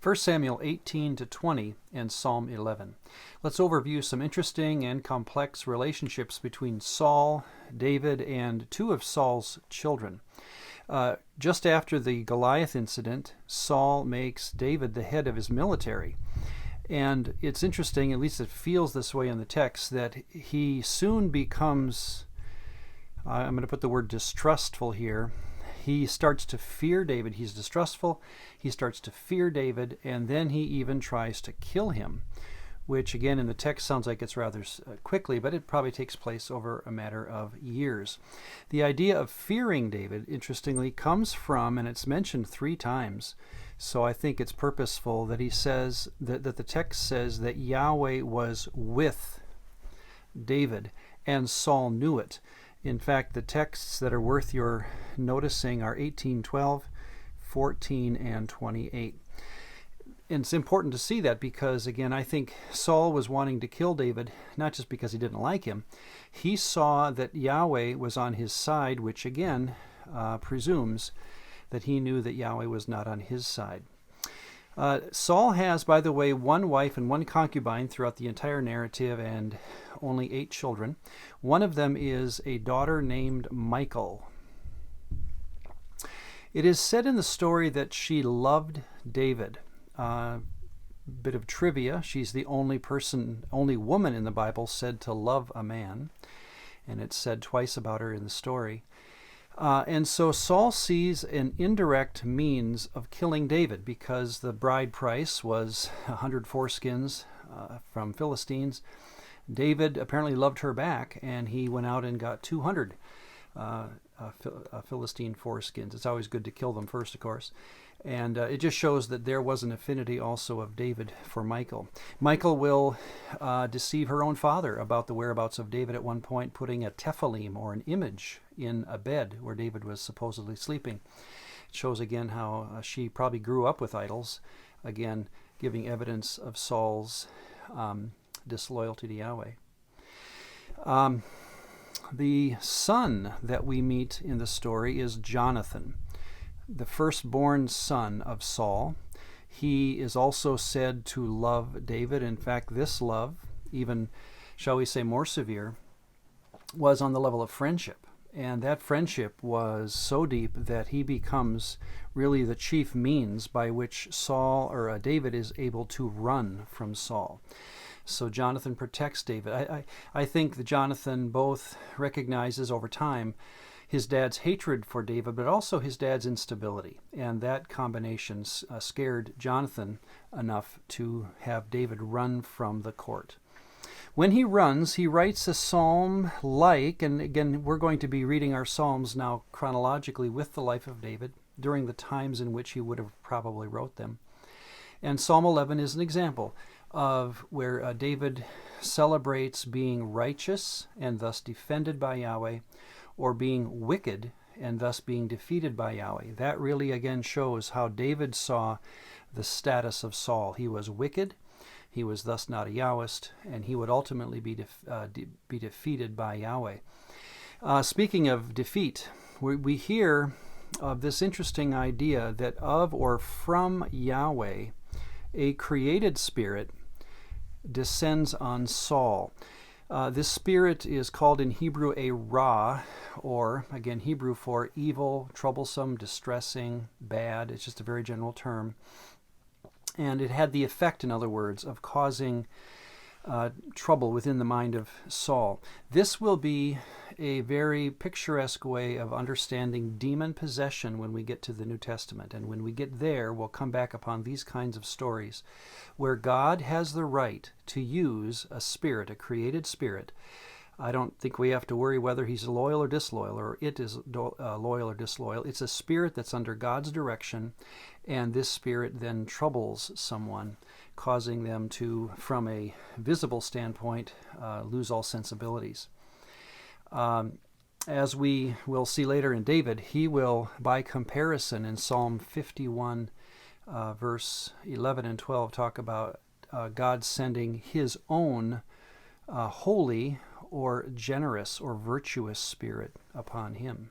1 Samuel 18 to 20 and Psalm 11. Let's overview some interesting and complex relationships between Saul, David, and two of Saul's children. Just after the Goliath incident, Saul makes David the head of his military. And it's interesting, at least it feels this way in the text, that he soon becomes, I'm going to put the word distrustful here. He starts to fear David. He's distrustful. He starts to fear David, and then he even tries to kill him, which again in the text sounds like it's rather quickly, but it probably takes place over a matter of years. The idea of fearing David, interestingly, comes from, and it's mentioned 3 times, so I think it's purposeful that he says, that the text says that Yahweh was with David, and Saul knew it. In fact, the texts that are worth your noticing are 18:12, 14, and 28. And it's important to see that because, again, I think Saul was wanting to kill David, not just because he didn't like him. He saw that Yahweh was on his side, which again presumes that he knew that Yahweh was not on his side. Saul has, by the way, 1 wife and 1 concubine throughout the entire narrative and only 8 children. One of them is a daughter named Michal. It is said in the story that she loved David. Bit of trivia, she's the only woman in the Bible said to love a man, and it's said twice about her in the story. And so Saul sees an indirect means of killing David because the bride price was 100 foreskins from Philistines. David apparently loved her back, and he went out and got 200 Philistine foreskins. It's always good to kill them first, of course. And it just shows that there was an affinity also of David for Michal. Michal will deceive her own father about the whereabouts of David at one point, putting a tephilim, or an image, in a bed where David was supposedly sleeping. It shows again how she probably grew up with idols, again giving evidence of Saul's disloyalty to Yahweh. The son that we meet in the story is Jonathan, the firstborn son of Saul. He is also said to love David. In fact, this love, even, shall we say, more severe, was on the level of friendship. And that friendship was so deep that he becomes really the chief means by which David is able to run from Saul. So Jonathan protects David. I think that Jonathan both recognizes over time his dad's hatred for David, but also his dad's instability. And that combination scared Jonathan enough to have David run from the court. When he runs, he writes a psalm and again, we're going to be reading our psalms now chronologically with the life of David during the times in which he would have probably wrote them. And Psalm 11 is an example of where David celebrates being righteous and thus defended by Yahweh, or being wicked and thus being defeated by Yahweh. That really again shows how David saw the status of Saul. He was wicked, he was thus not a Yahwist, and he would ultimately be defeated by Yahweh. Speaking of defeat, we hear of this interesting idea that of or from Yahweh, a created spirit descends on Saul. This spirit is called in Hebrew a Ra, or again Hebrew for evil, troublesome, distressing, bad. It's just a very general term. And it had the effect, in other words, of causing trouble within the mind of Saul. This will be a very picturesque way of understanding demon possession when we get to the New Testament. And when we get there, we'll come back upon these kinds of stories where God has the right to use a spirit, a created spirit. I don't think we have to worry whether he's loyal or disloyal, or it is loyal or disloyal. It's a spirit that's under God's direction, and this spirit then troubles someone, causing them to, from a visible standpoint, lose all sensibilities. As we will see later in David, he will, by comparison, in Psalm 51, verse 11 and 12, talk about God sending his own holy or generous or virtuous spirit upon him.